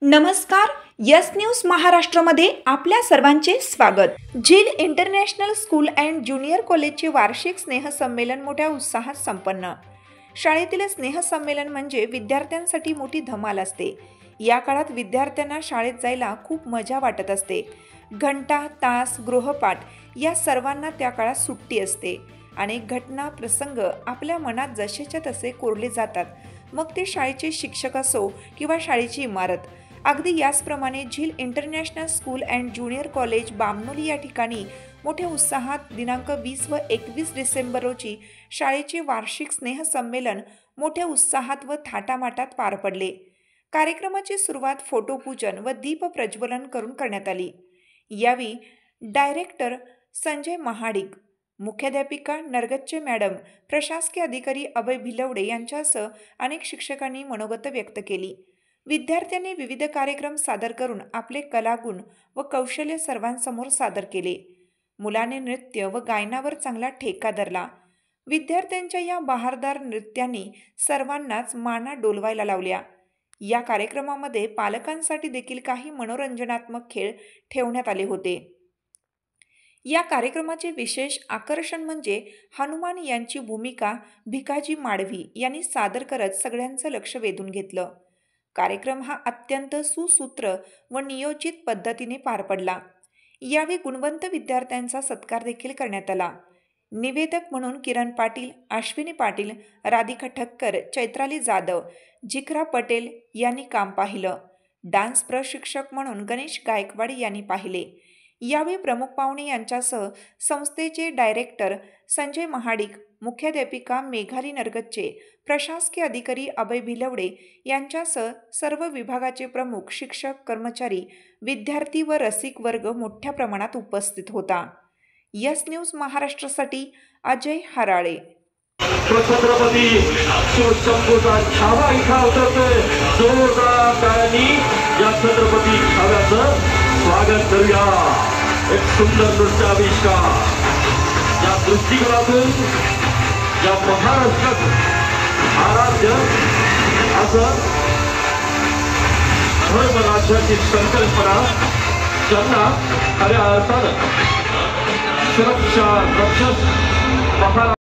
नमस्कार, yes news महाराष्ट्रामध्ये आपल्या सर्वांचे स्वागत। झील इंटरनॅशनल स्कूल अँड ज्युनियर कॉलेजचे वार्षिक स्नेहसंमेलन मोठ्या उत्साहात संपन्न। शाळेतील स्नेहसंमेलन म्हणजे विद्यार्थ्यांसाठी मोठी धमाल असते। या काळात विद्यार्थ्यांना शाळेत जायला खूप मजा वाटत असते। घंटा, तास, गृहपाठ या सर्वांना त्या काळात सुट्टी असते। अनेक घटना, प्रसंग आपल्या मनात जसेच्या तसे कोरले जातात, मग ते शाळेचे शिक्षक असो किंवा शाळेची इमारत। अगदी याचप्रमाणे झील international school and junior college Bamnoli या ठिकाणी मोठ्या उत्साहात दिनांक 20 व 21 डिसेंबर रोजी शाळेचे वार्षिक स्नेहसंमेलन मोठ्या उत्साहात व थाटामाटात पार पडले। कार्यक्रमाची सुरुवात फोटोपूजन व दीप प्रज्वलन करून करण्यात आली। यावेळी डायरेक्टर संजय महाडिक, मुख्याध्यापिका नरगच्चे मॅडम, प्रशासकीय अधिकारी अभय भिलवडे यांच्यासह अनेक शिक्षकांनी मनोगत व्यक्त केली। विद्यार्थ्यांनी विविध कार्यक्रम सादर करून आपले कलागुण व कौशल्य सर्वांसमोर सादर केले। मुलांनी नृत्य व गायनावर चांगला ठेका धरला। विद्यार्थ्यांच्या या बहारदार नृत्यांनी सर्वांनाच माना डोलवायला लावल्या। या कार्यक्रमामध्ये पालकांसाठी देखील काही मनोरंजनात्मक खेळ ठेवण्यात आले होते। या कार्यक्रमाचे विशेष आकर्षण म्हणजे हनुमान यांची भूमिका भिकाजी माडवी यांनी सादर करत सगळ्यांचं लक्ष वेधून घेतलं। कार्यक्रम हा अत्यंत सुसूत्र व नियोजित पद्धतीने पार पडला। यावेळी गुणवंत विद्यार्थ्यांचा सत्कार देखील करण्यात आला। निवेदक म्हणून किरण पाटील, अश्विनी पाटील, राधिका ठक्कर, चैत्राली जाधव, जिखरा पटेल यांनी काम पाहिलं। डान्स प्रशिक्षक म्हणून गणेश गायकवाड यांनी पाहिले। यावेळी प्रमुख पाहुणे यांच्यासह संस्थेचे डायरेक्टर संजय महाडिक, मुख्याध्यापिका मेघाली नरगच्चे, प्रशासकीय अधिकारी अभय भिलवडे यांच्यासह सर्व विभागाचे प्रमुख, शिक्षक, कर्मचारी, विद्यार्थी व रसिक वर्ग मोठ्या प्रमाणात उपस्थित होता। यस न्यूज महाराष्ट्रासाठी अजय हराळे। छत्रपती शिवशंभूचा छावा इथं उतरतोय। जोरदार टाळ्यांनी या छत्रपती छाव्याचं स्वागत करूया। एक सुंदर नृत्य आविष्कार या दृष्टिकोनातून या महाराष्ट्रात आराध्य असं धर्मराज्याची संकल्पना ज्यांना खऱ्या अर्थानं सुरक्षा रक्षक